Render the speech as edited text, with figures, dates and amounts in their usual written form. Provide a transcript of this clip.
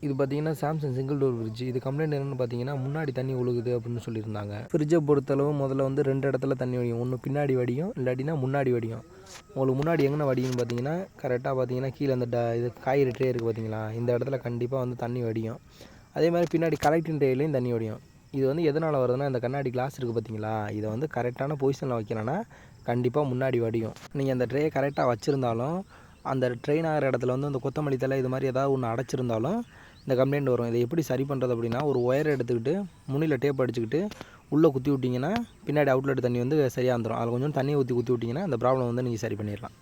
இது பார்த்தீங்கன்னா Samsung single door fridge. இது கம்ப்ளைண்ட் என்னென்னு பார்த்தீங்கன்னா முன்னாடி தண்ணி ஒழுகுது அப்படின்னு சொல்லியிருந்தாங்க. ஃப்ரிட்ஜை பொறுத்தளவு முதல்ல வந்து 2 இடத்துல தண்ணி வடியும். ஒன்று பின்னாடி வடியும், இல்லாட்டினா முன்னாடி வடியும். உங்களுக்கு முன்னாடி எங்கே வடியும்னு பார்த்தீங்கன்னா கரெக்டாக பார்த்தீங்கன்னா கீழே அந்த இது காய்கறி ட்ரே இருக்குது பார்த்தீங்களா, இந்த இடத்துல கண்டிப்பாக வந்து தண்ணி வடியும். அதே மாதிரி பின்னாடி கலெக்டிங் ட்ரேலையும் தண்ணி வடியும். இது வந்து எதனால் வருதுன்னா இந்த கண்ணாடி கிளாஸ் இருக்குது பார்த்தீங்களா, இதை வந்து கரெக்டான பொசிஷனில் வைக்கணும்னா கண்டிப்பாக முன்னாடி வடியும். நீங்கள் அந்த ட்ரே கரெக்டாக வச்சுருந்தாலும் அந்த ட்ரெயின் ஆகிற இடத்துல வந்து அந்த கொத்தமல்லி தழை இது மாதிரி ஏதாவது ஒன்று அடைச்சிருந்தாலும் இந்த கம்ப்ளைண்ட் வரும். இதை எப்படி சரி பண்ணுறது அப்படின்னா, ஒரு ஒயரை எடுத்துக்கிட்டு முனியில் டேப் அடிச்சுக்கிட்டு உள்ளே குத்தி விட்டிங்கன்னா பின்னாடி அவுட்லெட் தண்ணி வந்து சரியாக வந்துடும். அதில் கொஞ்சம் தண்ணியை ஊற்றி குத்தி விட்டிங்கன்னா அந்த ப்ராப்ளம் வந்து நீங்கள் சரி பண்ணிடலாம்.